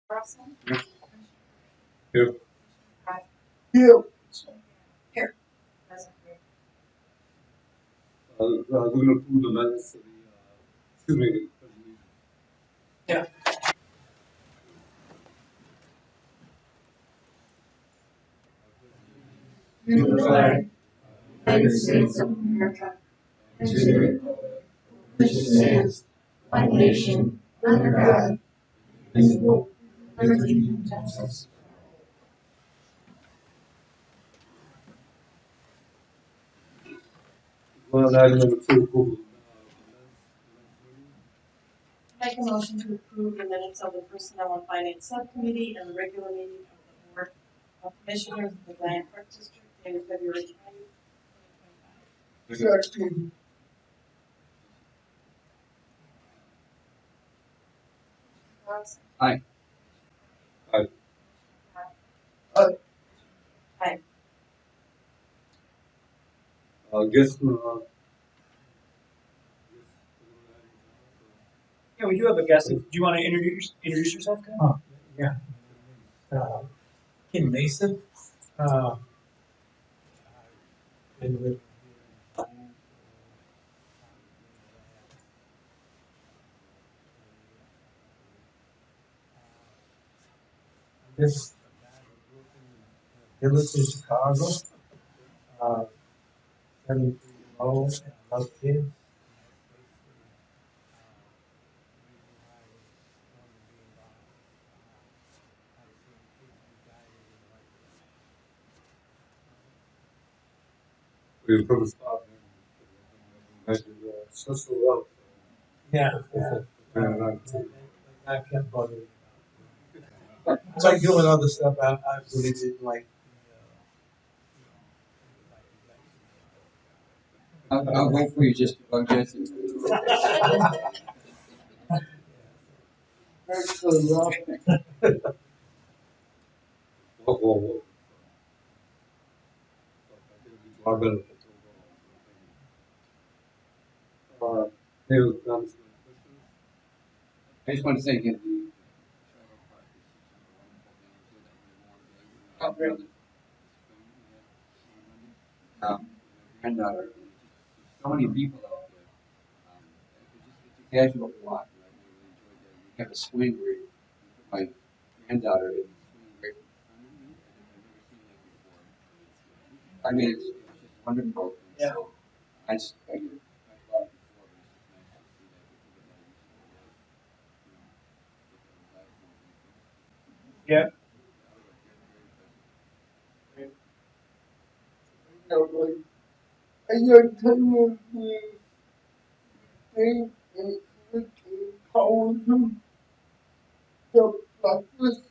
Carlson? Here. Here. Here. We're going to approve the minutes of the, excuse me. Yeah. To the flag, United States of America, and to the republic which stands, one nation, under God, indivisible, with liberty and justice. Well, item number 2, approval. Make a motion to approve the minutes of the Personnel and Finance Subcommittee and the regular meeting of the Board of Commissioners of the Bryant Park District dated February 20, 2025. Second. Carlson? Aye. Aye. Aye. Aye. Yeah, we do have a guest. Do you want to introduce yourself, Ken? Oh, yeah. Kim Mason. Been with this village in Chicago. 73-year-old, and I love kids. We're going to start social wealth. Yeah, I kept bugging. It's like doing other stuff. I really didn't like. I'll wait for you just to bug Jesse. Whoa. Any comments? I just want to say again, granddaughter, so many people out there. It's a casual walk. Right? We have a swing where you put my granddaughter in the swing right in front of me. I've never seen that before. I mean, it's just wonderful. Yeah. So I just I get it. I thought it before, but it's just nice to see that. Yeah. I got time to think and look and call them the breakfast.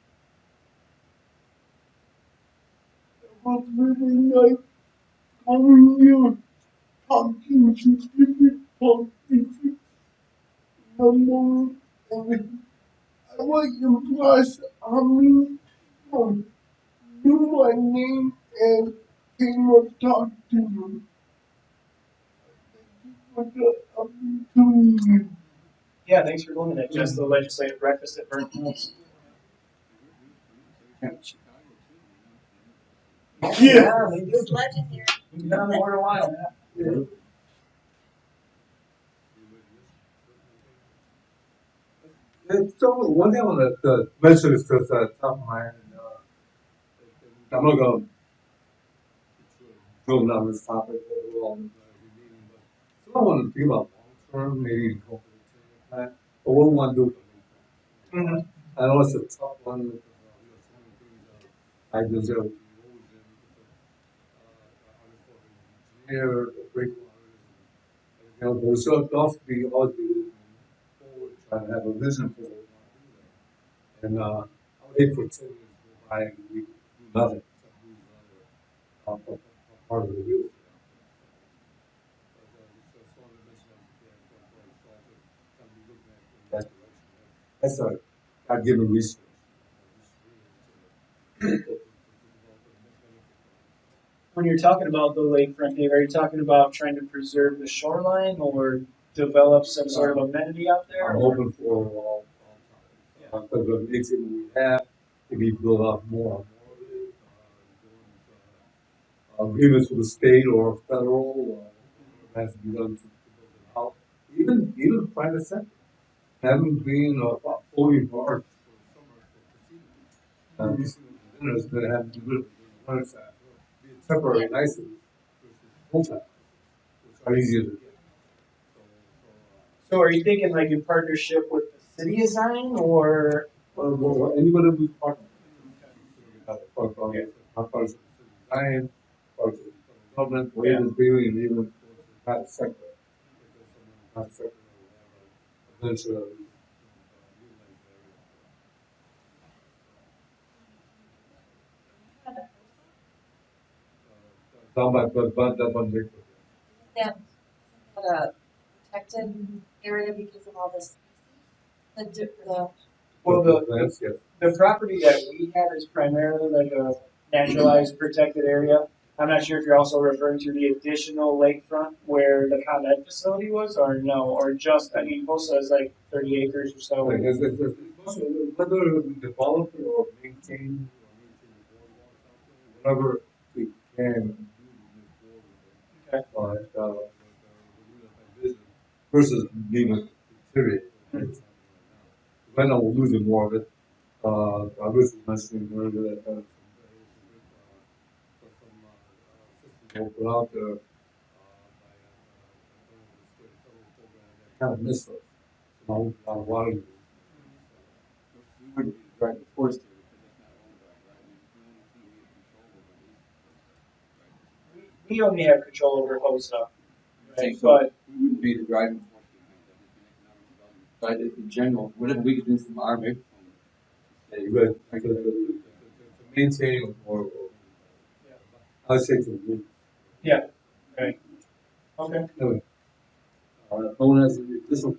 It was really nice calling you, talking to different politicians, number, and I was impressed how many people knew my name and came and talked to me. Thank you for the opportunity. Yeah, thanks for going to that. Just the legislative breakfast at Burnt Hills. Yeah. They do. Legendary. You've been on the board a while now. Yeah. So one thing I want to mention is just top of my head. I'm not going to drill down this topic overall. So I want to think about long term, maybe incorporate that, but what we want to do. Mm-hmm. I know it's a tough one. I deserve here, break but we should also be always be looking forward, trying to have a vision for what we want to do there. And I would hate for 10 years to go by and we do nothing. Part of the wheel. That's a God-given resource. When you're talking about the lakefront, Dave, are you talking about trying to preserve the shoreline or develop some sort of amenity out there? I'm open for all time. Because of the exit we have, to be built up more and more of it. Agreements with the state or federal, has to be done to build it out. Even private sector haven't been fully barred for summer for casinos. Casinos and dinners that have to be good for the side. Be a temporary license versus full-time license, which are easier to get. So are you thinking like in partnership with the city of Zion or? Well, anybody who's part of it, parts of the design, parts of the government, or even really, and even the private sector. Because some of the private sector will have a venture. Down by, but that one big. That, that protected area because of all this, the, Well, Yes, yes. the property that we have is primarily like a naturalized protected area. I'm not sure if you're also referring to the additional lakefront where the ComEd facility was, or no, or just, I mean, Bosa is like 30 acres or so. Like, whether we develop it or maintain the boardwalk, whatever we can do to move forward. Okay. But, business versus being a deteriorate. Right now, we're losing more of it. I was mentioning earlier that some systems were put out there by kind of missed us. So now a lot of water. We wouldn't be the driving force there because it's not owned by, right? We only think we have control over these, right? We only have control over Bosa, right? So But we wouldn't be the driving force behind that, it's an economic development. But in general, whatever we can do from our big But to maintain or I say to move. yeah, right. Okay. Anyway, known as this one.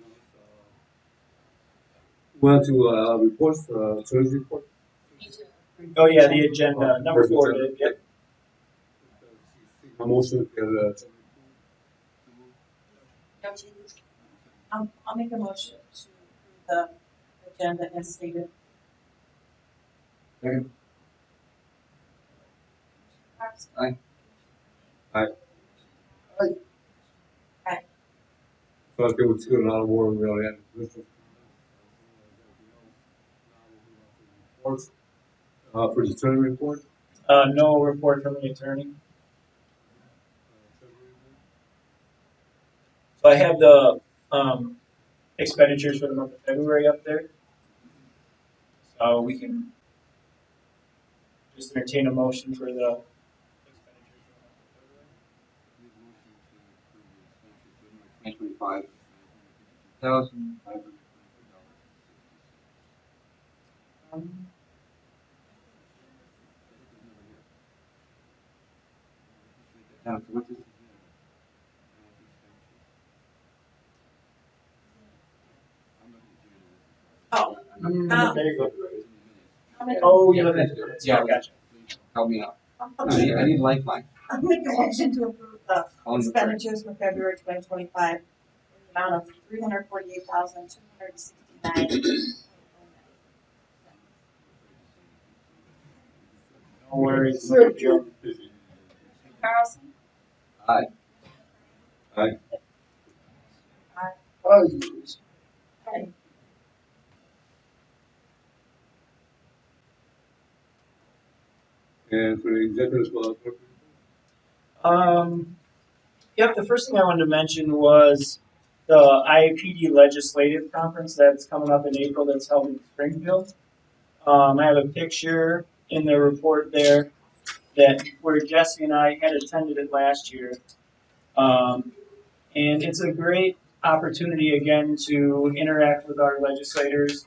Want to report Thursday report? Oh yeah, the agenda number 4. Yep. A motion I'll make a motion to approve the agenda as stated. Second. Aye. Aye. Aye. So I think we're still not award we already had this one. Reports. For the attorney report. No report from the attorney. So I have the expenditures for the month of February up there. So we can just entertain a motion for the expenditures for the month of February. 2025, $1,500. Now, so what is it? Oh, There you go. I'll make, Oh, you're looking at Yeah, gotcha. help me out. I need a lifeline. I'll make a motion to approve the On the expenditures for February 2025 in the amount of $348,269. No worries. Joe. Carlson? Aye. Aye. Aye. Aye. And for the executive club. Yep, the first thing I wanted to mention was the IAPD legislative conference that's coming up in April that's held in Springfield. I have a picture in the report there that where Jesse and I had attended it last year. And it's a great opportunity again to interact with our legislators.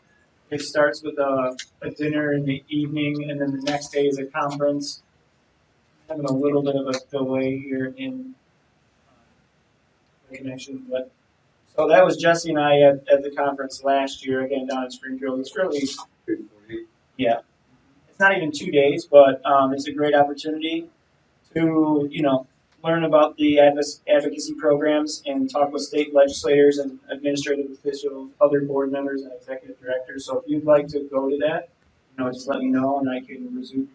It starts with a dinner in the evening, and then the next day is a conference. Having a little bit of a delay here in the connection, but so that was Jesse and I at the conference last year, again down in Springfield. It's really, yeah, it's not even 2 days, but it's a great opportunity to, learn about the advocacy programs and talk with state legislators and administrative officials, other board members and executive directors. So if you'd like to go to that, just let me know and I can reserve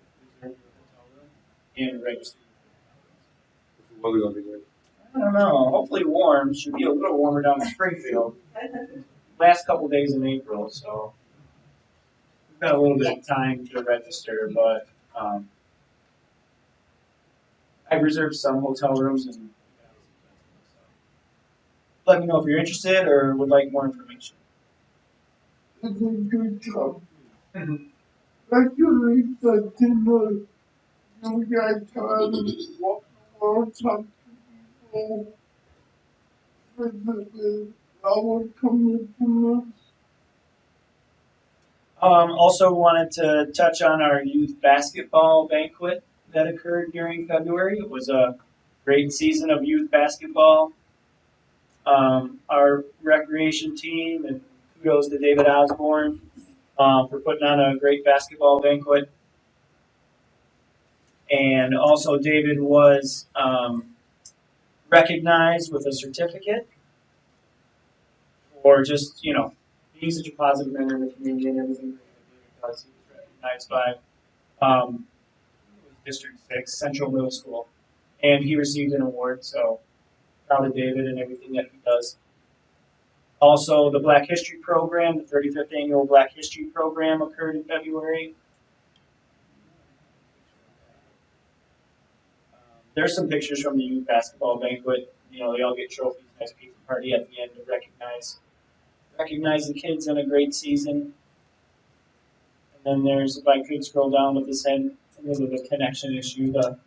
your hotel room and register. What are we gonna be doing? I don't know. Hopefully warm. Should be a little warmer down in Springfield. Last couple days in April, so we've got a little bit of time to register, but I've reserved some hotel rooms and let me know if you're interested or would like more information. It's a good job. Regularly, the dinner, you guys try to walk around, talk to people, visit with our commitments. Also wanted to touch on our youth basketball banquet that occurred during February. It was a great season of youth basketball. Our recreation team, and kudos to David Osborne for putting on a great basketball banquet. And also David was recognized with a certificate for just, being such a positive member of the community and everything that David does. He was recognized by District 6, Central Middle School. And he received an award, so proud of David and everything that he does. Also, the Black History Program, the 35th Annual Black History Program occurred in February. There's some pictures from the youth basketball banquet. They all get trophies, nice pizza party at the end to recognize the kids in a great season. And then there's, if I could scroll down with this end, a little bit of a connection issue, the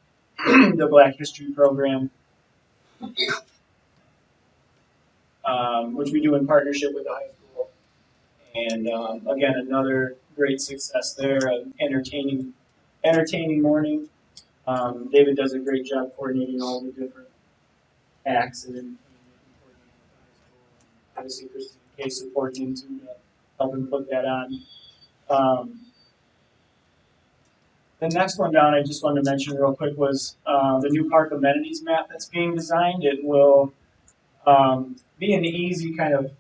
the Black History Program, which we do in partnership with the high school. And again, another great success there, an entertaining morning. David does a great job coordinating all the different acts and obviously Christine K supports him to help him put that on. The next one down I just wanted to mention real quick was the new park amenities map that's being designed. It will be an easy kind of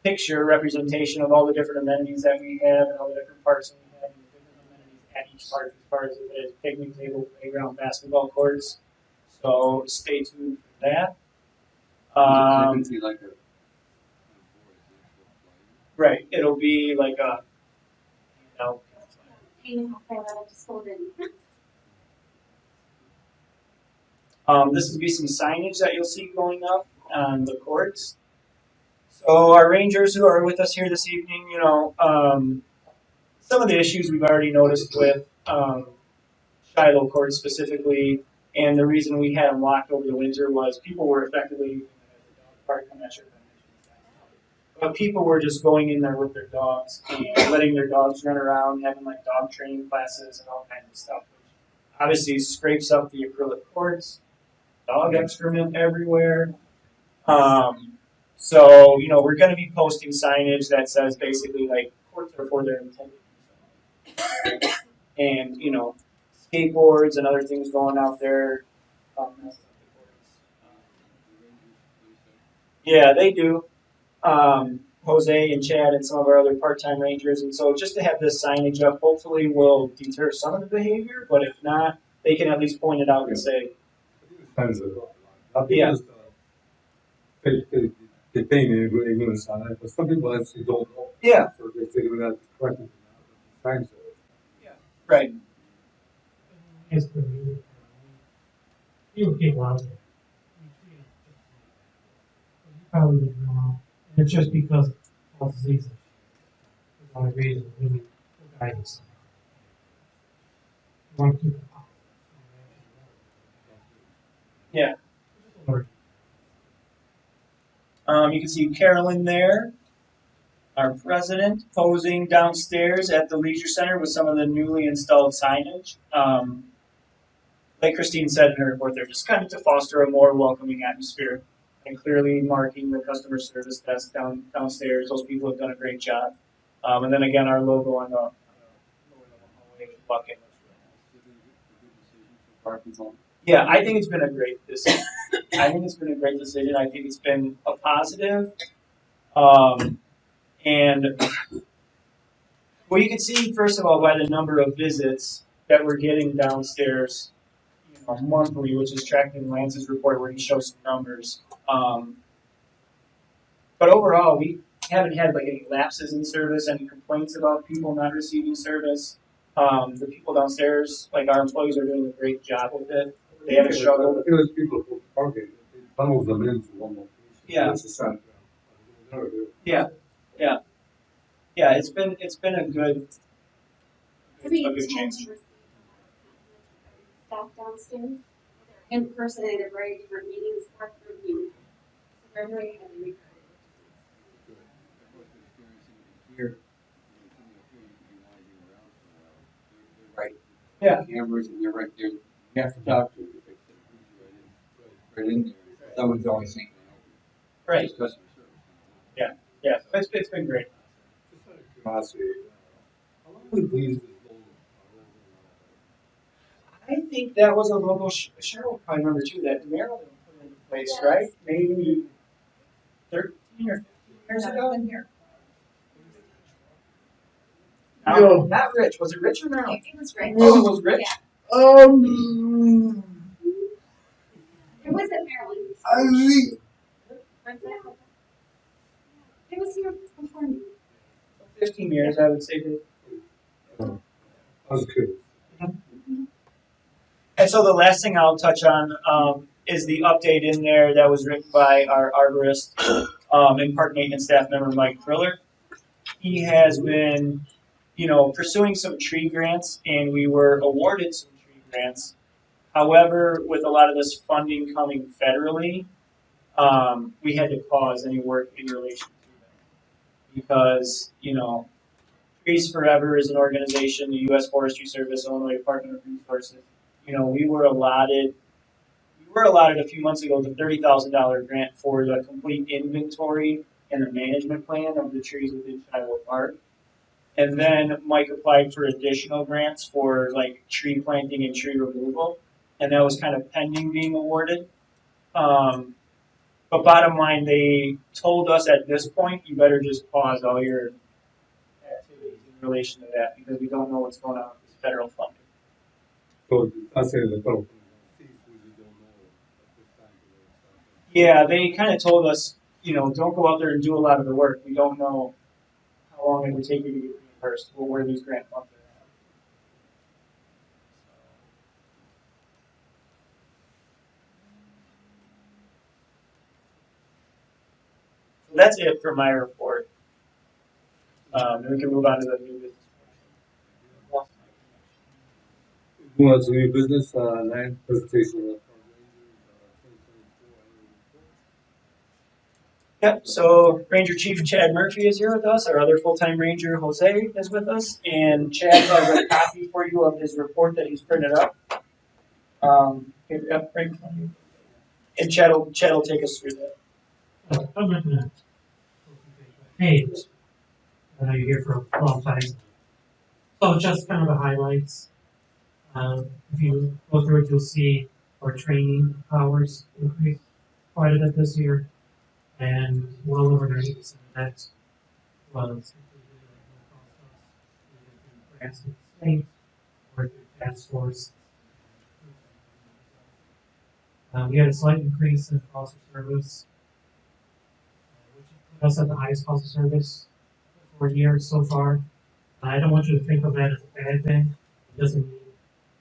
picture representation of all the different amenities that we have and all the different parks that we have and the different amenities at each park as far as if it is picnic table, playground, basketball courts. So stay tuned for that. Right, it'll be like a, this will be some signage that you'll see going up on the courts. So our rangers who are with us here this evening, some of the issues we've already noticed with Shiloh Court specifically, and the reason we had them locked over the winter was people were effectively using it as a dog park. I'm not sure if I mentioned that. But people were just going in there with their dogs and letting their dogs run around, having like dog training classes and all kinds of stuff, which obviously scrapes up the acrylic courts, dog excrement everywhere. So, we're going to be posting signage that says basically like courts are for their intended use. And, skateboards and other things going out there. Yeah, they do. Jose and Chad and some of our other part-time rangers. And so just to have this signage up hopefully will deter some of the behavior, but if not, they can at least point it out and say, Yeah. They pay me ignorance on it, but some people actually don't know. Yeah. So they figure that correctly. Thanks. Yeah. Right. Yes, but few people out there. You probably would know, and it's just because of diseases. There's only reason really for guidance. You want to keep it up. Yeah. You can see Carolyn there, our president, posing downstairs at the Leisure Center with some of the newly installed signage. Like Christine said in her report, they're just kind of to foster a more welcoming atmosphere and clearly marking the customer service desk downstairs. Those people have done a great job. And then again, our logo on the lower level hallway bucket. Yeah, I think it's been a great decision. I think it's been a great decision. I think it's been a positive. And well, you can see, first of all, by the number of visits that we're getting downstairs, monthly, which is tracking Lance's report where he shows some numbers. But overall, we haven't had like any lapses in service, any complaints about people not receiving service. The people downstairs, like our employees, are doing a great job with it. They haven't struggled. There's people who target, they funnel them into one location. Yeah. That's a sign. Yeah, yeah, yeah. It's been a good Have you a good change. received staff downstairs? They're in person at a very different meetings, or through meetings. So they're very heavily recorded. Here, you want to be around for a while. They're right. Yeah. Cameras and they're right there. You have to talk to them. They put right in there. Someone's always saying, Right. Just customer service. Yeah. So it's been great. Just out of curiosity, how long have these been I think that was a logo. Cheryl will probably remember too that Maryland put into place, right? Maybe 13 or 15 years ago. Here. No, not Rich. Was it Rich or Maryland? It was great. Oh, it was Rich. Yeah. It was at Maryland. It was here before me. 15 years, I would say. I was curious. And so the last thing I'll touch on is the update in there that was written by our arborist and park maintenance staff member Mike Kriller. He has been, pursuing some tree grants, and we were awarded some tree grants. However, with a lot of this funding coming federally, we had to pause any work in relation to that because, Trees Forever is an organization, the U.S. Forestry Service, Illinois Department of Resources. We were allotted a few months ago the $30,000 grant for the complete inventory and the management plan of the trees within Shiloh Park. And then Mike applied for additional grants for like tree planting and tree removal, and that was kind of pending being awarded. But bottom line, they told us at this point, you better just pause all your activities in relation to that because we don't know what's going on with this federal funding. So I say the federal fees, we just don't know at this time. Yeah, they kind of told us, don't go out there and do a lot of the work. We don't know how long it would take you to get reimbursed or where these grant funds are at. So that's it for my report. And we can move on to the new business. Who wants to do business, land presentation of Park Rangers, 2024 annual report? Yep, so Ranger Chief Chad Murphy is here with us. Our other full-time Ranger, Jose, is with us. And Chad has a copy for you of his report that he's printed up. Right in front of you. And Chad will take us through that. I'm not gonna page. I know you're here for a long time. So just kind of the highlights. If you go through it, you'll see our training hours increased quite a bit this year, and well over 90% of that was completed at no cost to us, either through grants from the state or through task force. We had a slight increase in cost of service, which put us at the highest cost of service for years so far. I don't want you to think of that as a bad thing. It doesn't mean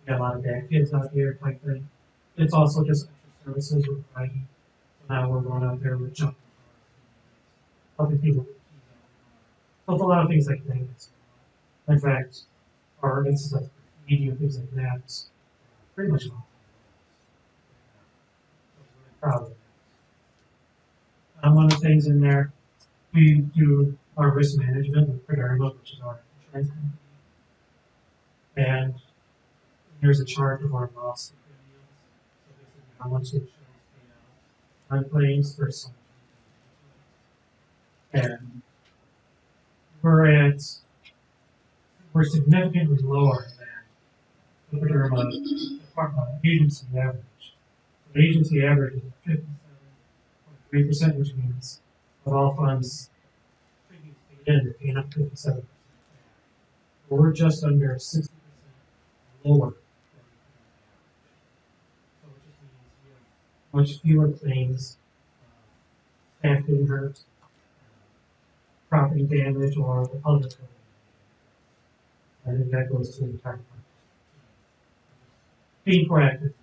we got a lot of bad kids out here type thing. It's also just extra services we're providing. So now we're going out there with jumping cars, helping people. So it's a lot of things like that. In fact, our ordinances like media and things like that is pretty much all. So we're really proud of that. One of the things in there, we do our risk management with Prudential, which is our insurance company. And there's a chart of our loss premiums. So this is how much the insurance paid out on claims for some. And we're significantly lower look at our agency average. The agency average is 57.3%, which means of all funds paid in, they're paying up 57%. We're just under 60% lower than the average. So it just means we have much fewer claims, staff getting hurt, property damage, or the public building. I think that goes to the entire fund. Being proactive.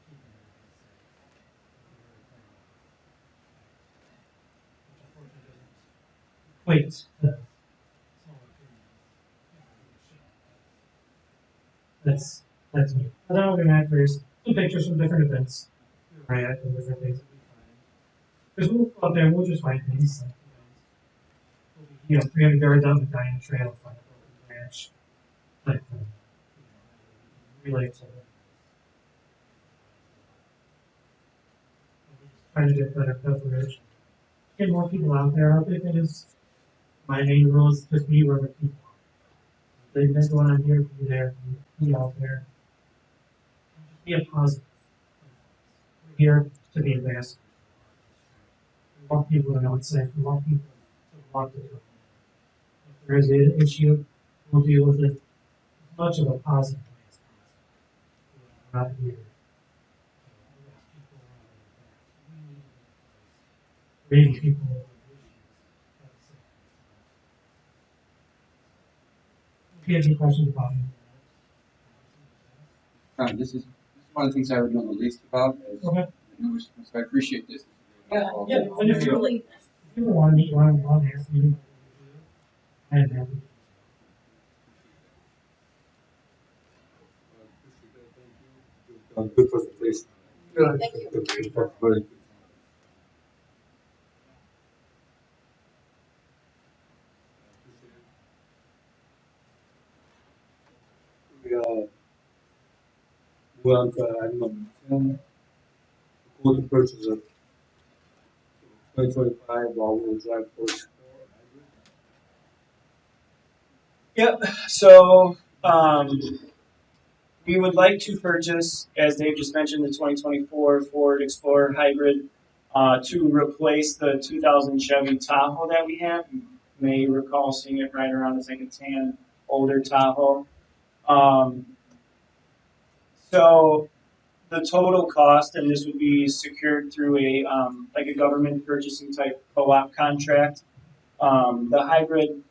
Wait. That's me. But other than that, there's some pictures from different events. Right, and different things that we find. Because we'll go out there and we'll just find things like, we'll be, 300 yards out the dining trail, find a broken branch. Like, relate to it. Trying to get better coverage. Get more people out there. Our big thing is my main rule is just be where the people are. They've been going on here, be there, be out there. Be a positive. We're here to be ambassadors. We want people to know it's safe. We want people to want to do it. If there is an issue, we'll deal with it as much of a positive way as possible. We're not here. Bring people. If you have any questions about it. This is one of the things I would know the least about. Okay. So I appreciate this. Yeah. And if you want to meet one-on-one, ask me. I'm happy. Good presentation. Thank you. Very good. We move on to item number 10. Quote to purchase a 2025 all-wheel drive Porsche 4 hybrid. Yep, so, we would like to purchase, as Dave just mentioned, the 2024 Ford Explorer Hybrid to replace the 2000 Chevy Tahoe that we have. You may recall seeing it right around as like a tan, older Tahoe. So the total cost, and this would be secured through a like a government purchasing type co-op contract. The hybrid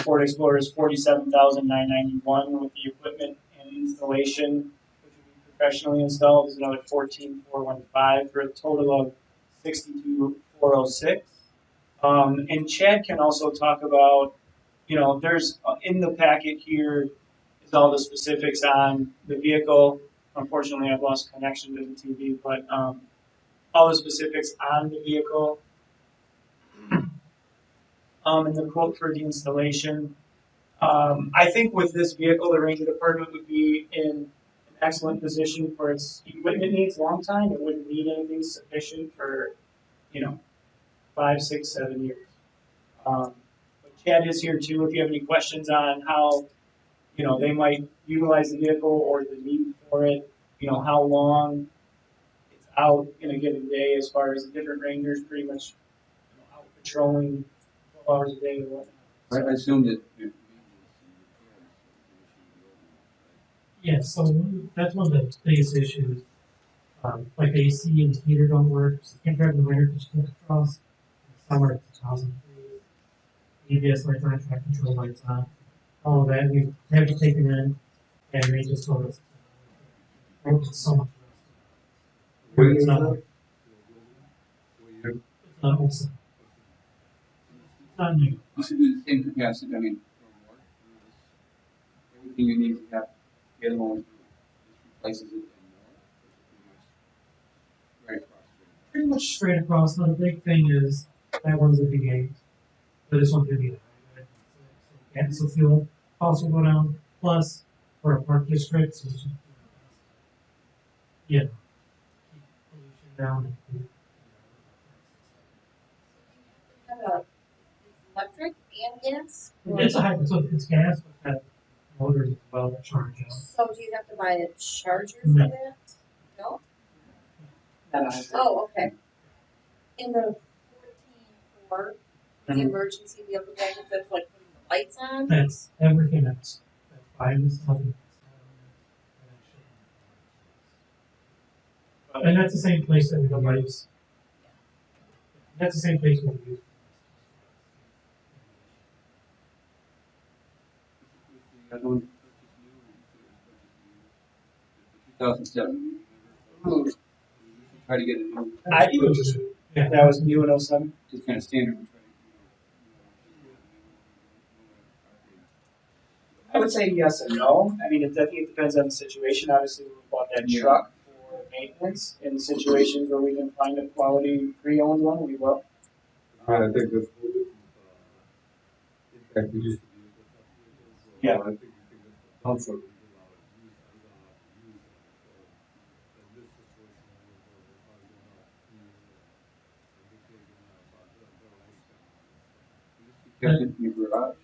Ford Explorer is $47,991 with the equipment and installation, which will be professionally installed, is another $14,415 for a total of $62,406. And Chad can also talk about, there's in the packet here is all the specifics on the vehicle. Unfortunately, I've lost connection to the TV, but all the specifics on the vehicle. And the quote for the installation. I think with this vehicle, the Ranger Department would be in an excellent position for its equipment needs long time. It wouldn't need anything sufficient for, 5, 6, 7 years. But Chad is here too if you have any questions on how, they might utilize the vehicle or the need for it, how long it's out in a given day as far as the different Rangers pretty much out patrolling 12 hours a day or whatnot. I assume that. Yeah, so that's one of the biggest issues. Like the AC and the heater don't work. So you can't drive in the winter because you can't cross. In the summer it's 1,000 degrees. EBS lights on, track control lights on. All of that we have to take it in, and they just told us it's so much. Where is It's not that? like it's not awesome. It's not new. You should do the same capacity. I mean, everything you need to have get along replaces it and more. Right across. Pretty much straight across. Now the big thing is that one's a V8, but this one's gonna be a hybrid. And so fuel costs will go down. Plus, for a park district, so it's, keep pollution down. Electric and gas? It's a hybrid, so it's gas, but motors as well that charge up. So do you have to buy a charger for No. that? No? Not a- Oh, okay. In the 14.4, the Mhm. emergency vehicle package, that's like putting the lights on? That's everything else. That's buying something. And that's the same place that we have lights. That's the same place we use. The other one purchased new, the 2007. Remember? We try to get a new, I, Yeah. that was new in '07. just kind of standard. We try to, I would say yes and no. I mean, I think it depends on the situation. Obviously, we bought that Yeah. truck for maintenance. In situations where we can find a quality pre-owned one, we will. I think that's a little different, impact we used to be able to. Yeah. I think you can get the dump truck, we can allow it to use, I don't know how to use it. So, in this situation, we're probably going out to use it, and we can't get out about the lifespan. kept it in your garage.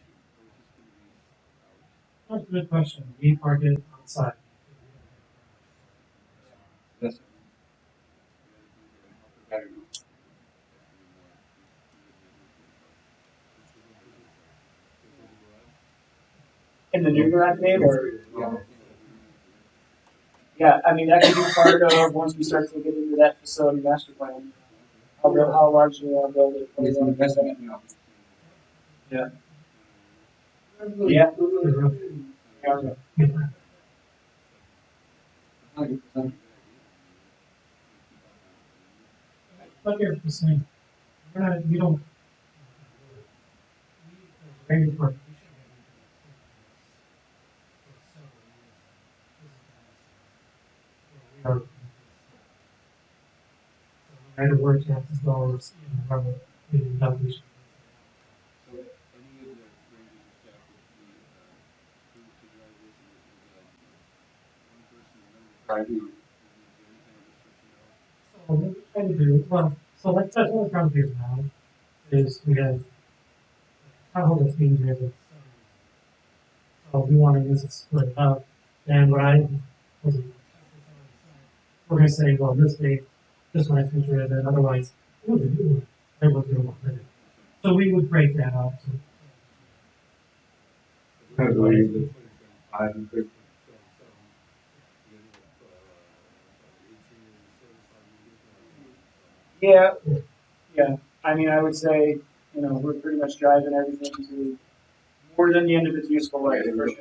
That's a good question. We park it outside. That's better now. In the new garage, Dave, or Yeah. yeah, I mean that could be part of once we start to get into that facility master plan. How large do you want to build it? It's an investment, you know. Yeah. Yeah. Yeah. But here's the thing. We don't. Very important. We are. Right where chances goes in the rubber, in the So any of the rangers and staff would be approved to drive this, and it would be like one person driving, or any kind of restriction at all? So what we're trying to do, well, so that's what we're trying to do now, is we have, how this means is, so we want to use it split up, and what I, was, we're gonna say, well, this date, this one I think we're in, otherwise, we'll do it, everyone's gonna want it. So we would break that out, so. Kind of like the 25 and 30, 18 years service, Yeah. I mean, I would say, we're pretty much driving everything to more than the end of its useful life, for sure.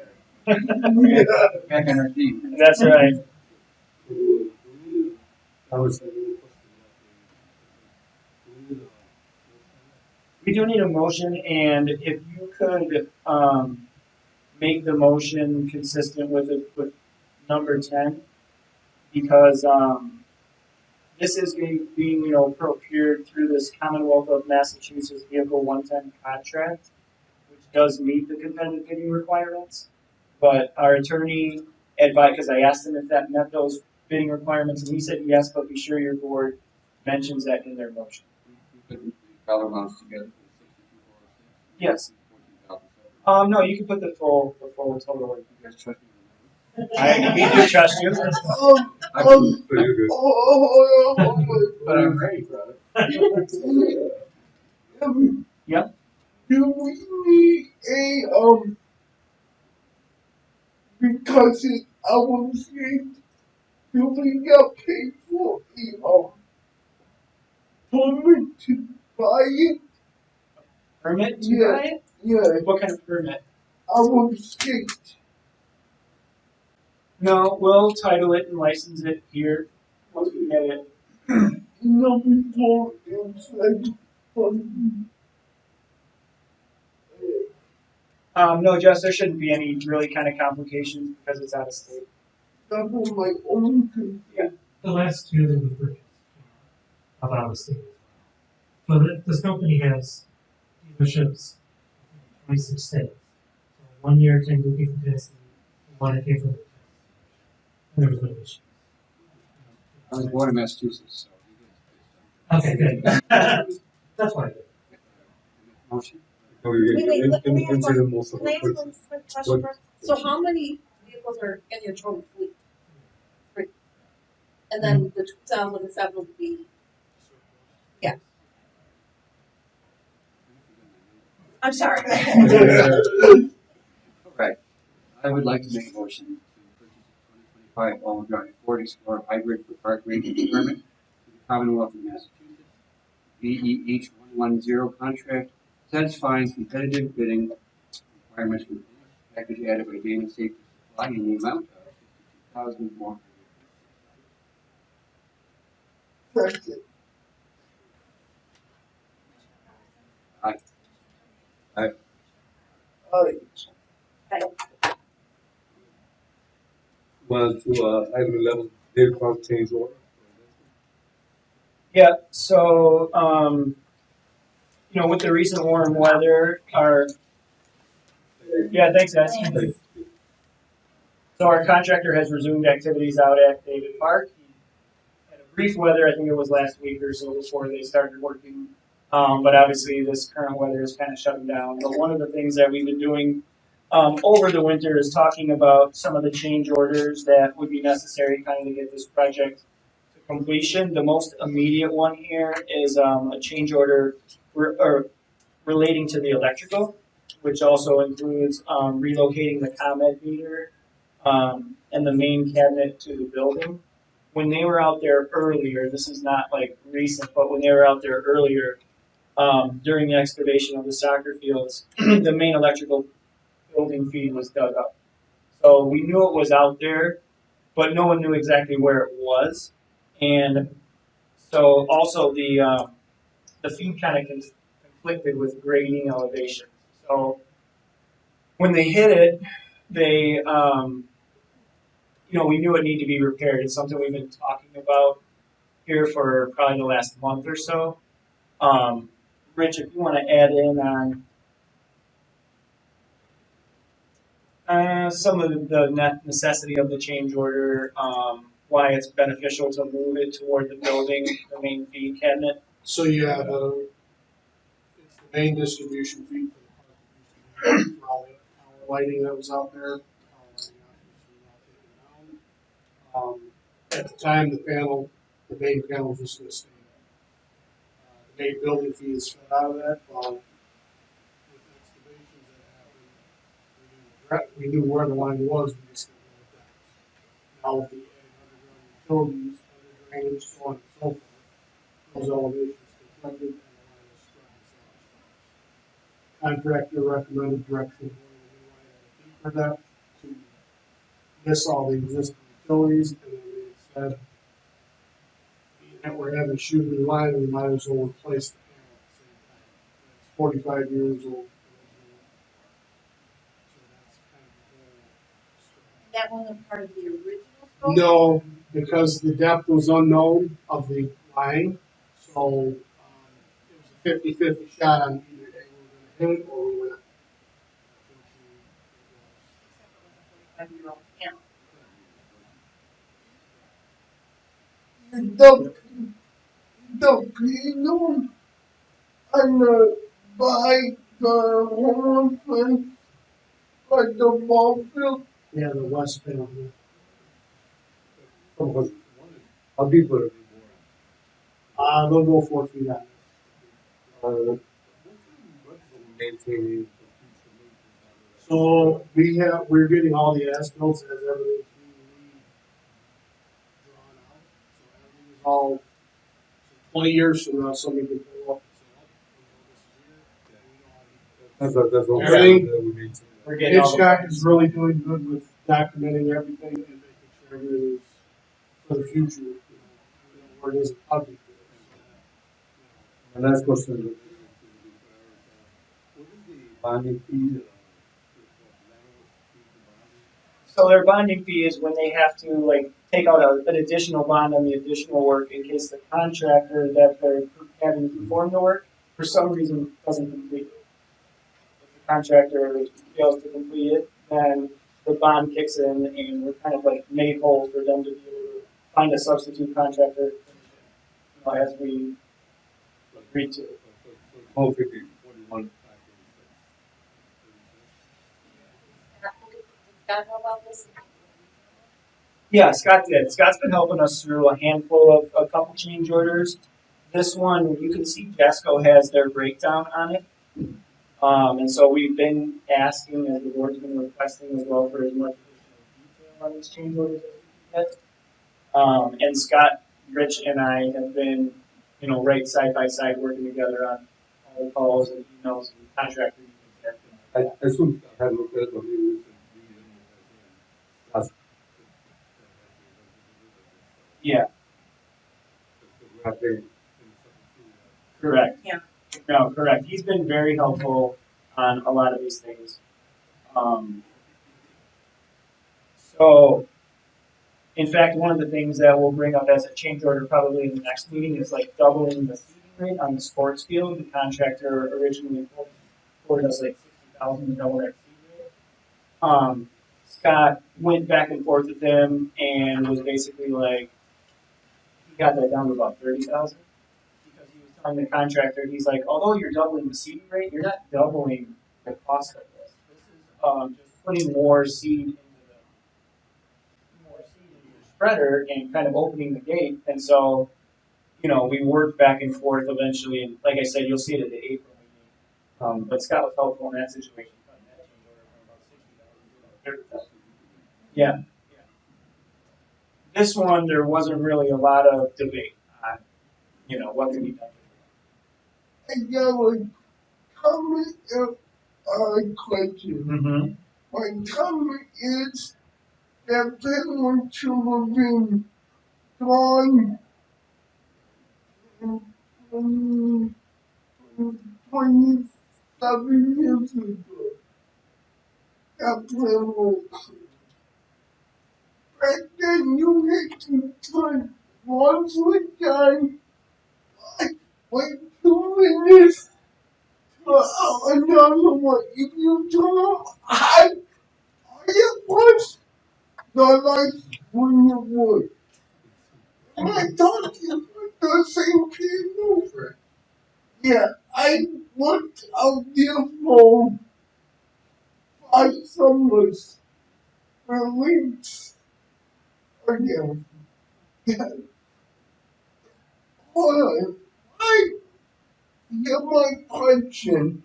Back on our feet. That's right. I was saying, We do need a motion, and if you could make the motion consistent with number 10, because this is being procured through this Commonwealth of Massachusetts Vehicle 110 contract, which does meet the competitive bidding requirements. But our attorney advised, because I asked him if that met those bidding requirements, and he said yes, but be sure your board mentions that in their motion. We put the dollar amounts together for 62,406. Yes. 14,007. No, you can put the full total. You guys trust me? We do trust you. so you're good. But I'm ready, brother. Yep. Do we need because it's our state, do we get paid for permit to buy it? Permit to Yeah. buy it? Yeah, What kind of permit? our state. No, we'll title it and license it here once we get it. Before it's like, No, Jess, there shouldn't be any really kind of complications because it's out of state. that was my only concern. The last two that we purchased are out of state. So this company has dealerships in 26 states. So 1 year it came to people Tennessee, 1 it came from Texas. And there was no issue. I was born in Massachusetts, so Okay, good. That's why I did. motion. Oh, you're Wait, good. let me ask Into the most of Can I the ask one quick question What? first? So how many vehicles are in your total fleet? 3. And then the 2007 would be, yeah. I'm sorry. Okay, I would like to make a motion to purchase a 2025 all-wheel drive Ford Explorer hybrid for park rating department to the Commonwealth of Massachusetts. VEH 110 contract satisfying competitive bidding requirements with package added by Dana Safety Supply in the amount of $62,400. Second. Aye. Aye. Aye. Well, to item 11, bid park change order. Yeah, so, with the recent warm weather, yeah, thanks, guys. So our contractor has resumed activities out at David Park. He had a brief weather, I think it was last week or so before they started working. But obviously this current weather is kind of shutting down. But one of the things that we've been doing over the winter is talking about some of the change orders that would be necessary kind of to get this project to completion. The most immediate one here is a change order relating to the electrical, which also includes relocating the ComEd meter and the main cabinet to the building. When they were out there earlier, this is not like recent, but when they were out there earlier, during the excavation of the soccer fields, the main electrical building feed was dug up. So we knew it was out there, but no one knew exactly where it was. And so also the feed kind of conflicted with grading elevations. So when they hit it, they we knew it needed to be repaired. It's something we've been talking about here for probably the last month or so. Rich, if you want to add in on some of the necessity of the change order, why it's beneficial to move it toward the building, the main feed cabinet. So yeah, it's the main distribution feed for the park, for all the power lighting that was out there. Power lighting obviously now taken down. At the time, the main panel was just gonna stay there. The main building feed is fed out of that. With excavations that happened, we knew where the line was, we just didn't know that. Now with the underground utilities, under drainage, so on and so forth, those elevations conflicted and the line was spread. Contractor recommended direction for that to miss all the existing utilities, and then they said, being that we're having shooting line, we might as well replace the panel at the same time. It's 45 years old. So that's kind of the That wasn't part of the original scope? whole. No, because the depth was unknown of the line, so it was a 50-50 shot on either day we were going to hit it or we were not. You know, I'm gonna buy the one thing like the ball field. Yeah, the west panel. How deep would it be more? They'll go 4 feet out. What's the maintaining? So we're getting all the as-bills as everything's being drawn out. So everything is all, 20 years from now, somebody can pull up and say, oh, That's what Everything- we maintain. We're getting all the Hitchcock is really doing good with documenting everything and making sure everything is for the future, where it is public. My last question is, what is the bonding fee? So their bonding fee is when they have to take out an additional bond on the additional work in case the contractor that they're having perform the work for some reason doesn't complete it. If the contractor fails to complete it, then the bond kicks in and we're kind of made whole for them to be able to find a substitute contractor as we agreed to. Oh, 50, 41, Scott know about this? Yeah, Scott did. Scott's been helping us through a handful of a couple change orders. This one, you can see Jesco has their breakdown on it. And so we've been asking, as the board's been requesting as well, for as much additional detail on these change orders as we can get. And Scott, Rich, and I have been, right side by side working together on all the calls and emails and contract reviews and everything like that. As soon as I had looked at it, on you, that's, Yeah, we're not there. correct. Yeah. No, correct. He's been very helpful on a lot of these things. So, in fact, one of the things that we'll bring up as a change order probably in the next meeting is like doubling the seating rate on the sports field. The contractor originally quoted us like 60,000 to double that seating rate. Scott went back and forth with him and was basically like, he got that down to about 30,000 because he was telling the contractor, he's like, although you're doubling the seeding rate, you're not doubling the cost of this. This is just putting more seed into the spreader and kind of opening the gate. And so, we worked back and forth eventually. And like I said, you'll see it at the April meeting. But Scott was helpful in that situation, cutting that change order from about 60,000 to about 30,000. Yeah. This one, there wasn't really a lot of debate on, what can be done. I got a comment and a question. Mm-hmm. My comment is that Finland should have been drawn in 27 years ago. That plan was back then you had to turn once a time, like 2 minutes to another one. If you turn high at once, the lights wouldn't work. Am I talking about the same people? Yeah, I worked out there for 5 summers for weeks again. Hold on. I get my question.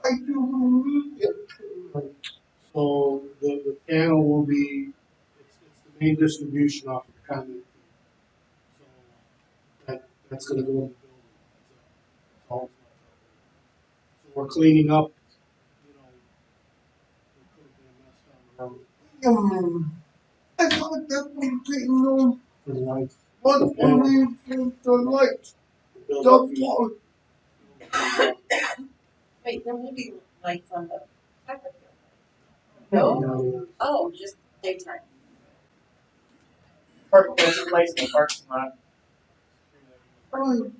I do need it. So the panel will be, it's the main distribution off the conduit. So that's gonna go in the building. That's all. So we're cleaning up, there could have been a mess down the road I thought that we didn't know for the lights. what only for the light. The The building. part. Wait, there will be lights on the soccer field. No. Oh, just daytime. There's a place in the parking lot. Oh,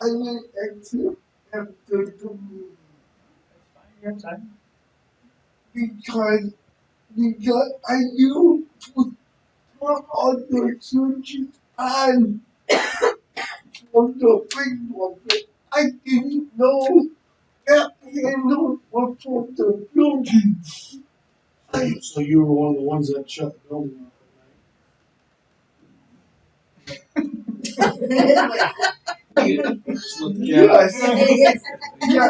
I didn't accept after the meeting You have time? because I knew to turn on the switches on for the big one. I didn't know that handle was for the buildings. So you were one of the ones that shut the building Yes. Yeah.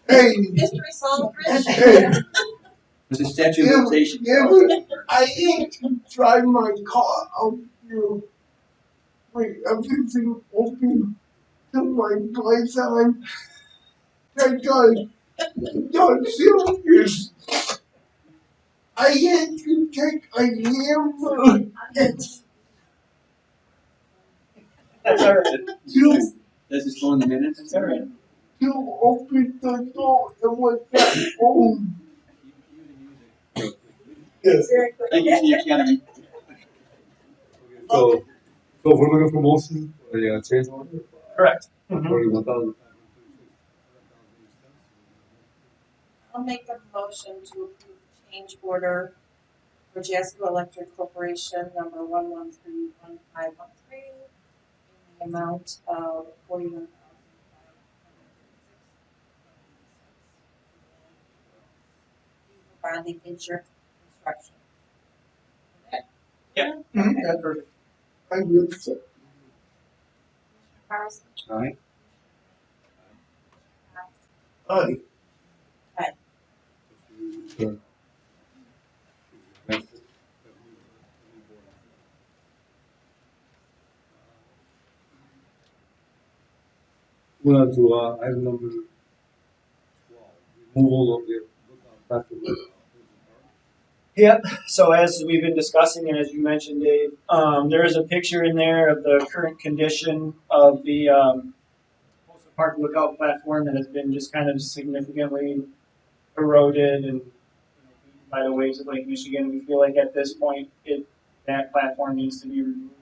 Hey. Mystery solved, Rich. Hey. There's a statute of limitations. I had to drive my car out here with everything open to my place on. Because the serious. I had to take a hammer That's all right. Does this go in the minutes? That's all right. to open the door and went back home. Yes. Thank you for the academy. So we're looking for motion for the change order? Correct. For 1,536. I'll make a motion to approve change order for Jasco Electric Corporation number 1131,513 in the amount of $41,500. bonding, insurance, construction. That's perfect. I would say. Carlson? Aye. Aye. Sure. That's it. Move on to item number 12, removal of the lookout platform. Yep. So as we've been discussing, and as you mentioned, Dave, there is a picture in there of the current condition of the Folsom Park lookout platform that has been just kind of significantly eroded and beaten by the waves of Lake Michigan. We feel like at this point, that platform needs to be removed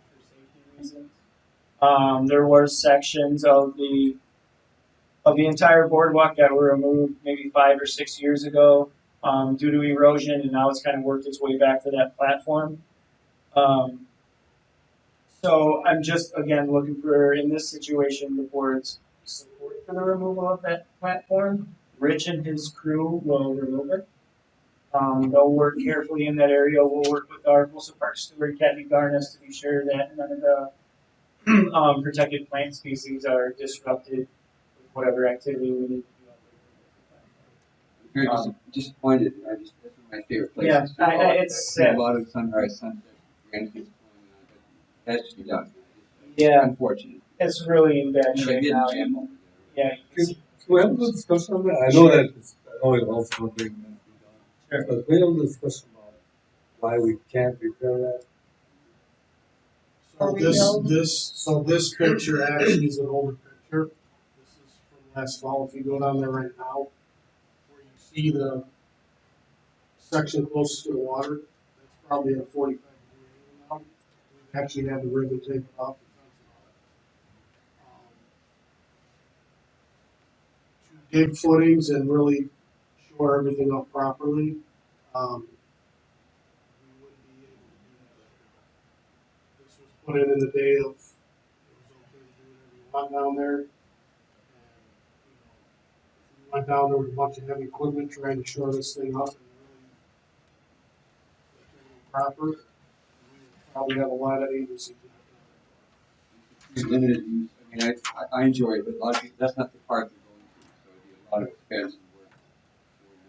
for safety reasons. There were sections of the entire boardwalk that were removed maybe 5 or 6 years ago due to erosion, and now it's kind of worked its way back to that platform. So I'm just, again, looking for, in this situation, the board's support for the removal of that platform. Rich and his crew will remove it. They'll work carefully in that area. We'll work with our Folsom Park steward, Kathy Garnis, to be sure that none of the protected plant species are disrupted with whatever activity we need to do. Very disappointed. That's one of my favorite places. Yeah, it's a lot of sunrise, sunset, grandkids going on, but that should be done. Yeah. Unfortunate. It's really in bad There's a shape hidden now. gem over Yeah. Can we have a little discussion on that? I know that I know it also not being meant to be done. Sure. But we have a discussion about why we can't repair that. So this picture actually is an older picture. This is from last fall. If you go down there right now, where you see the section closest to the water, that's probably a 45 degree angle now. We've actually had the ribbon taken off the fence and all that. To dig footings and really shore everything up properly, we wouldn't be able to do that right now. This was put in the day of, it was okay to do whatever you want down there. And, if we went down there with a bunch of heavy equipment trying to shore this thing up and really get everything proper, we would probably have a lot of agency. Limited use. I mean, I enjoy it, but a lot of people, that's not the part they're going to. So it'd be a lot of expense and work.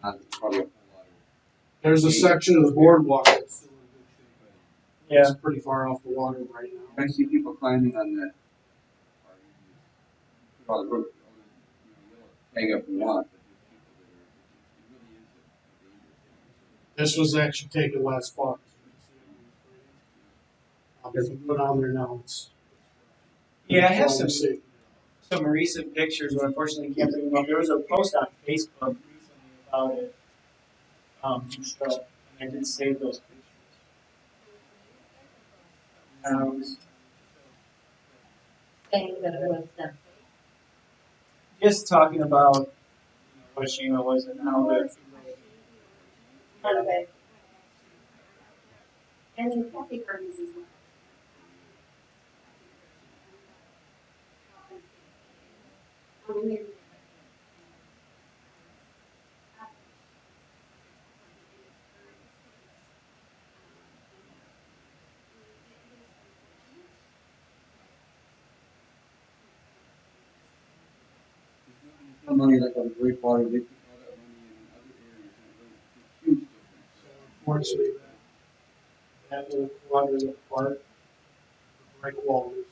Not probably a whole lot of. There's a section of the boardwalk that's still in good shape. Yeah. It's pretty far off the water right now. I see people climbing on that. Put all the rope, tag up and walk, but there's people that are. It really is a dangerous area. This was actually taken last fall. If you go down there now, it's. Yeah, I have some safe. recent pictures, but unfortunately can't bring them up. There was a post on Facebook recently about it from Stroke, and I did save those pictures. Saying that it was done. Just talking about what Shima was and how the Okay. And then Kathy Curtis is. Money like on the great water, they put all that money in other areas, and it really makes a huge difference. So unfortunately, that little quadrant part, the break wall is.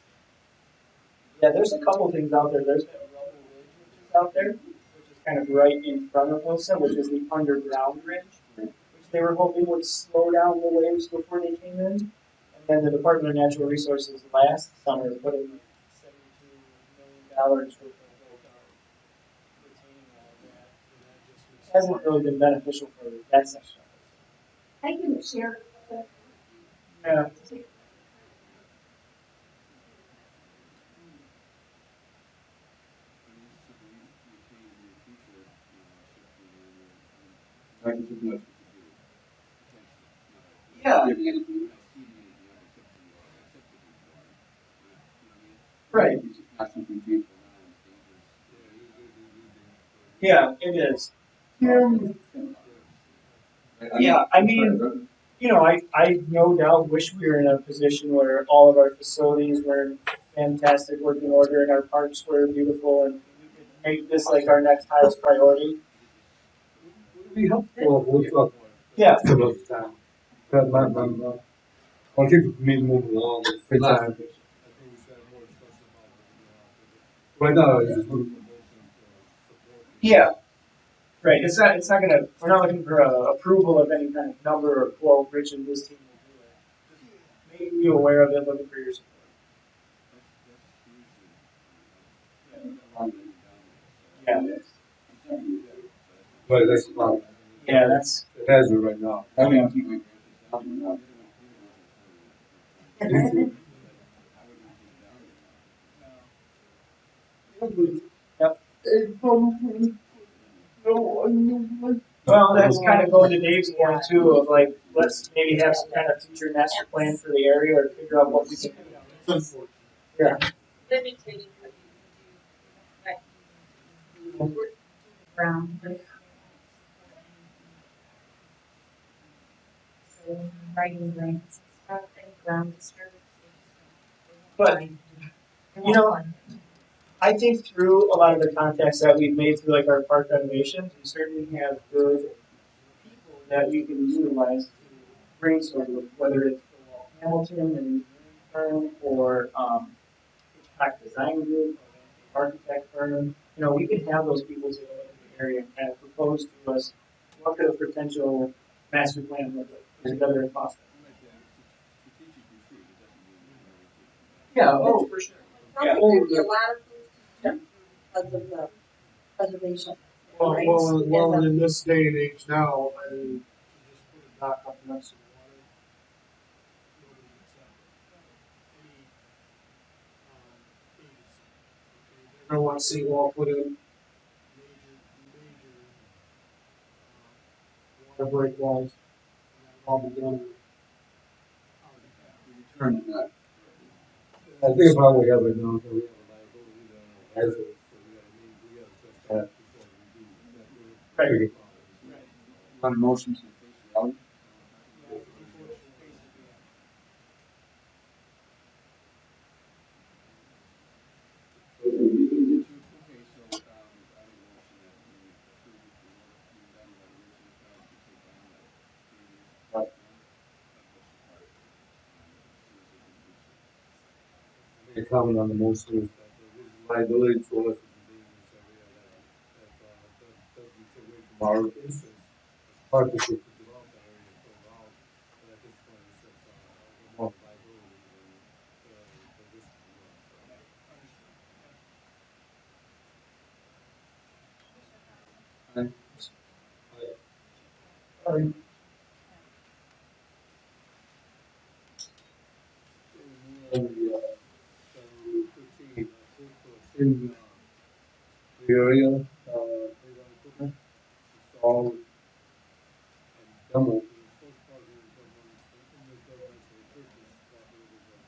Yeah, there's a couple things out there. There's that rubble ridge which is out there, which is kind of right in front of Wilson, which is the underground ridge, which they were hoping would slow down the waves before they came in. And then the Department of Natural Resources last summer put in $72 million worth of retaining all of that. It hasn't really been beneficial for that section. I can share. Yeah. Yeah. Right. Yeah, it is. Yeah, I mean, you know, I no doubt wish we were in a position where all of our facilities were in fantastic working order and our parks were beautiful and we could make this like our next highest priority. Would it be helpful if we talk Yeah. some of the time? But I'll keep the meeting moving along at the same time. I think we should have more discussion about it. Right now, it's just looking for motion to support. Yeah. Right. It's not gonna we're not looking for approval of any kind of number or quote. Rich and his team will do it. Just making you aware of it, looking for your support. Yeah. But that's the problem. Yeah, that's It has it right now. I mean, I think we yep. It's something no one knows. Well, that's kind of going to Dave's point too of like let's maybe have some kind of future master plan for the area or figure out what we can do. It's unfortunate. Yeah. Limited what you can do, like ground, like, so writing grants and stuff, and ground disturbance. But, you know, I think through a lot of the contacts that we've made through like our park renovations, we certainly have good people that we can utilize to brainstorm with, whether it's Hamilton and engineering firm or Hitchcock Design Group, or architect firm. You know, we could have those people take a look at the area and kind of propose to us what could a potential master plan look like, put together a cost. Yeah, oh, for sure. Yeah. Probably there'd be a lot of things to jump through because of the preservation. Right. Well, in this day and age now, I mean, you just put a dock up next to the water. Nobody gets that. Any, agency, okay, they're gonna want to see wall put in, major, water break walls, and that'll all be done. turn to that. I think the problem we have right now is that we have a liability that has it, so we gotta address that before we do that. Right. Bigger problem. Want a motion to face reality? Okay, so, I would motion that we approve the order being done by Rich and Travis to take on that previous part one of Western Park. Make a comment on the motion is that there is liability to us in being in this area that doesn't take away from our interest as partnership to develop that area and fill it out. But at this point, it's just, more liability than, the risk of the work. Sorry. And, 13, in, the area, playground equipment, installed and demo. For the first part of the governmental purchase, property was,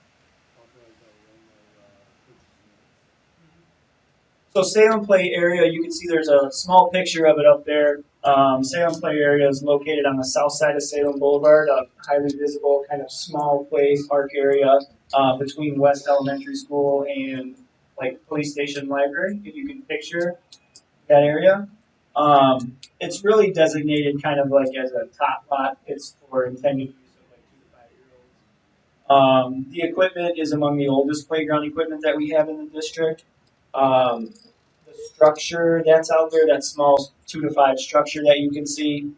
authorized by the owner, purchasing it. So Salem Play area, you can see there's a small picture of it up there. Salem Play area is located on the south side of Salem Boulevard, a highly visible kind of small play park area between West Elementary School and like police station library, if you can picture that area. It's really designated kind of like as a top lot. It's for intended use of like 2 to 5 year olds. The equipment is among the oldest playground equipment that we have in the district. The structure that's out there, that small 2 to 5 structure that you can see,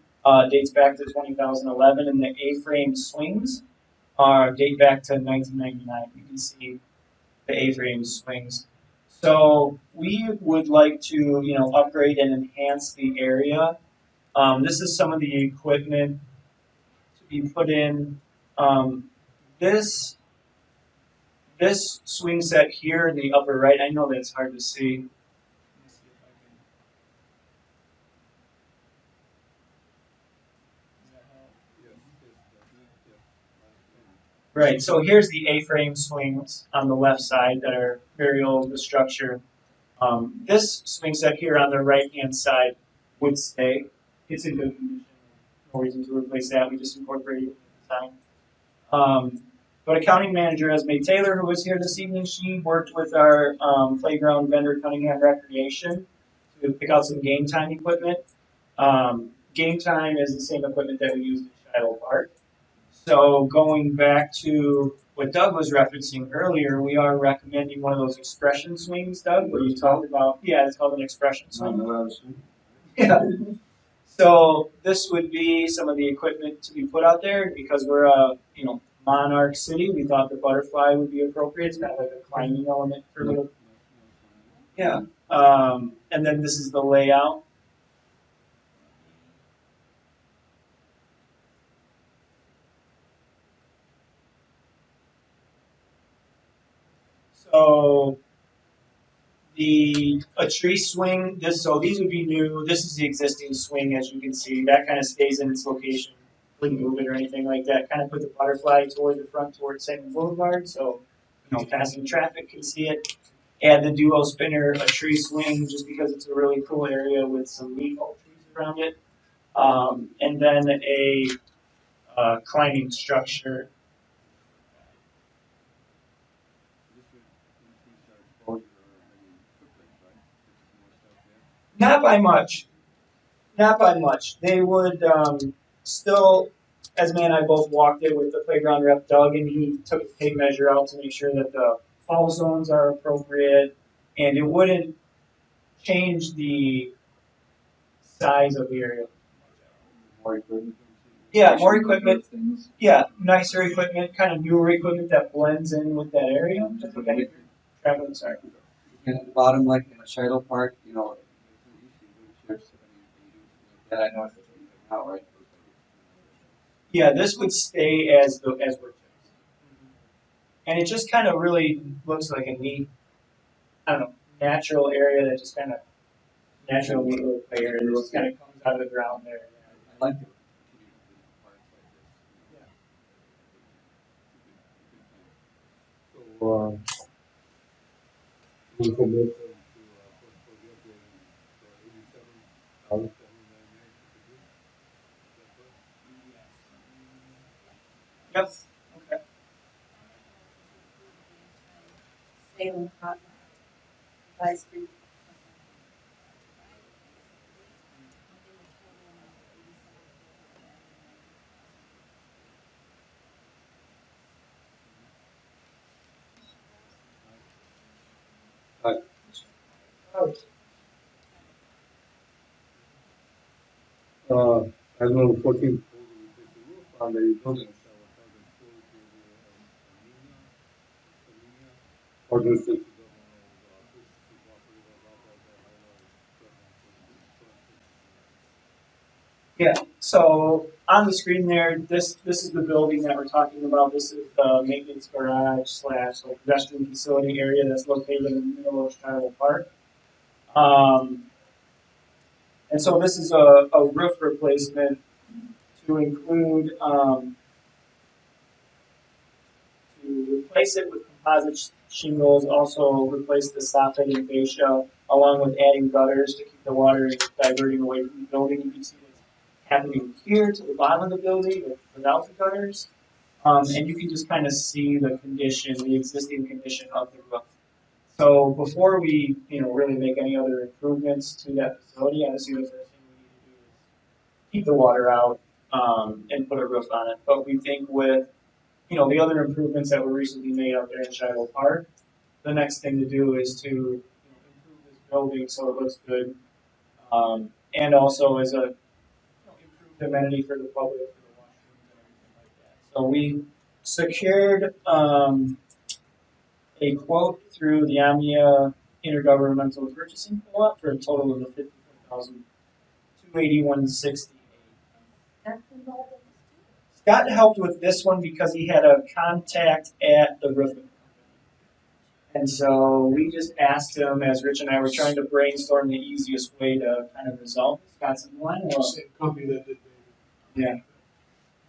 dates back to 2011, and the A-frame swings date back to 1999. You can see the A-frame swings. So we would like to, upgrade and enhance the area. This is some of the equipment to be put in. Um, this this swing set here in the upper right, I know that's hard to see. Let me see if I can. Right, so here's the A-frame swings on the left side that are very old, the structure. This swing set here on the right-hand side would stay. It's in good condition. no reason to replace that, we just incorporated it at the time. But accounting manager Esme Taylor, who was here this evening, she worked with our playground vendor Cunningham Recreation to pick out some game time equipment. Game time is the same equipment that we used in Shiloh Park. So going back to what Doug was referencing earlier, we are recommending one of those expression swings, Doug, where you talked about, yeah, it's called an expression swing. Yeah. So this would be some of the equipment to be put out there because we're a, monarch city. We thought the butterfly would be appropriate. It's kind of like a climbing element for little. Yeah. And then this is the layout. So a tree swing. These would be new. This is the existing swing, as you can see. That kind of stays in its location. Wouldn't move it or anything like that. Kind of put the butterfly toward the front, towards Second Boulevard, so passing traffic can see it. Add the duo spinner, a tree swing, just because it's a really cool area with some neat oak trees around it. And then a climbing structure. Not by much. Not by much. They would still, Esme and I both walked it with the playground rep Doug, and he took a tape measure out to make sure that the fall zones are appropriate, and it wouldn't change the size of the area. More equipment. Yeah, more equipment. Yeah, nicer equipment, kind of newer equipment that blends in with that area. Just like any traveling, sorry. And at the bottom, like in a Shiloh Park, chips, that I know it's now, right? Yeah, this would stay as wood chips. And it just kind of really looks like a neat, I don't know, natural area that just kind of natural neat little play area that just kind of comes out of the ground there. I like it. So, we can make them to, for the upgrade for 87,798. Yep. Okay. Salem Cotton Advisory. Oh, As well, 14 on the building. Ordinance. yeah. So on the screen there, this is the building that we're talking about. This is the maintenance garage slash like restroom facility area that's located in the middle of Shiloh Park. And so this is a roof replacement to include to replace it with composite shingles, also replace the soffit and fascia, along with adding gutters to keep the water diverting away from the building. You can see what's happening here to the bottom of the building without the gutters. And you can just kind of see the condition, the existing condition of the roof. So before we, really make any other improvements to that facility, obviously the first thing we need to do is keep the water out and put a roof on it. But we think with the other improvements that were recently made out there in Shiloh Park, the next thing to do is to improve this building so it looks good, and also as a improved amenity for the public, for the washrooms and everything like that. So we secured a quote through the Omnia Intergovernmental Purchasing Co-op for a total of $54,281.68. Scott helped with this one because he had a contact at the roofing company. And so we just asked him, as Rich and I were trying to brainstorm the easiest way to kind of resolve it. Scott said, why not? Same company that did the. Yeah.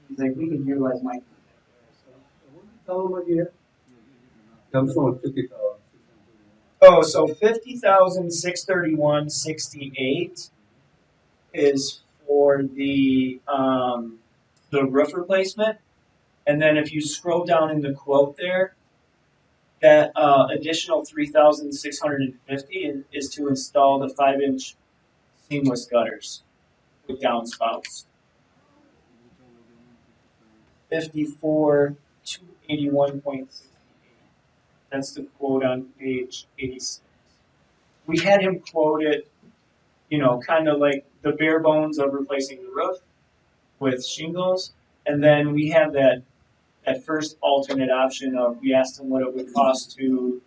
He's like, we can utilize my contact there. Comes from 50,000. Oh, so 50,631.68 is for the roof replacement. And then if you scroll down in the quote there, that additional 3,650 is to install the 5-inch seamless gutters with downspouts. 54,281.68. That's the quote on page 86. We had him quote it, kind of like the bare bones of replacing the roof with shingles, and then we have that first alternate option of we asked him what it would cost to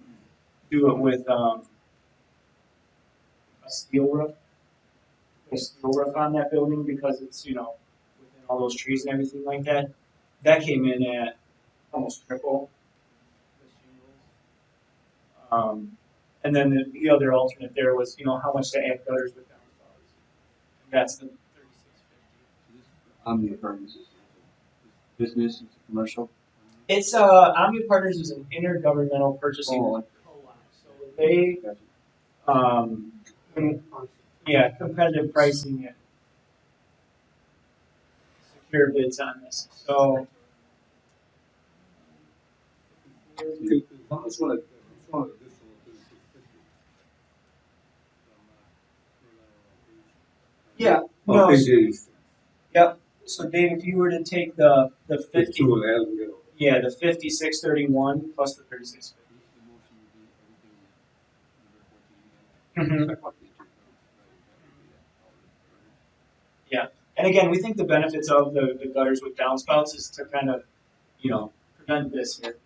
do it with a steel roof, on that building because it's within all those trees and everything like that. That came in at almost triple the shingles. And then the other alternate there was how much to add gutters with downspouts. That's the 3650. Omni Apartments is business, it's commercial. It's Omni Partners is an intergovernmental purchasing Oh. co-op. So they competitive pricing and secure bids on this. So Okay, how much one additional 3650? yeah, Oh, no, page 86. yep. So Dave, if you were to take the The 50, two and add together. yeah, the 5631 plus the 3650. Mhm. Yeah, and again, we think the benefits of the gutters with downspouts is to kind of, prevent this here,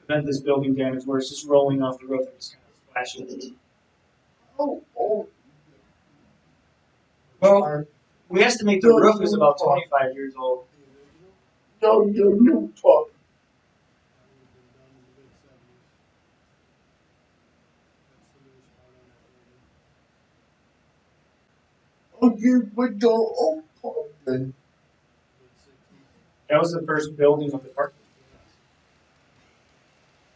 prevent this building damage where it's just rolling off the roof and just kind of splashing. Oh, Well, we estimate the roof is about 25 years old. no, talk. Okay, but don't talk then. That was the first building of the park.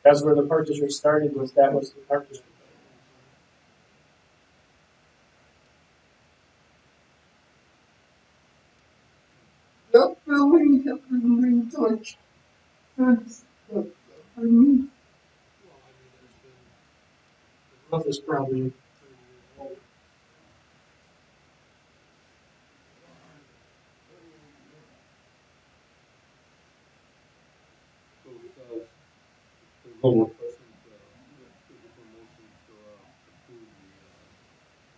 That's where the park district started. Was the park district? That building hasn't been touched since the 70s. The roof is probably 30 years old. So, there's no more questions, looking for motions to approve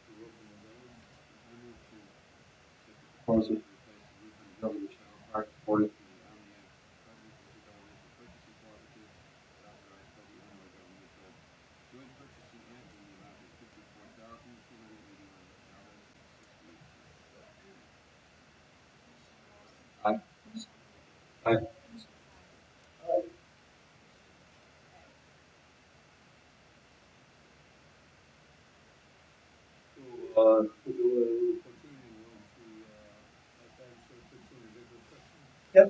the roof and the building. I move to accept the proposal to replace the roof on the building at Shallow Park, supported the Omni Apartments and Residential Purchasing Cooperative, as authorized by the Illinois Government Joint Purchasing Act in the amount of $54,281.68. Aye. Aye. So, we'll continue once we have time to fix an executive session. Yep.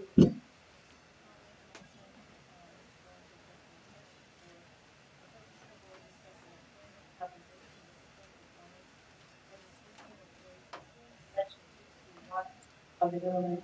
Of the Illinois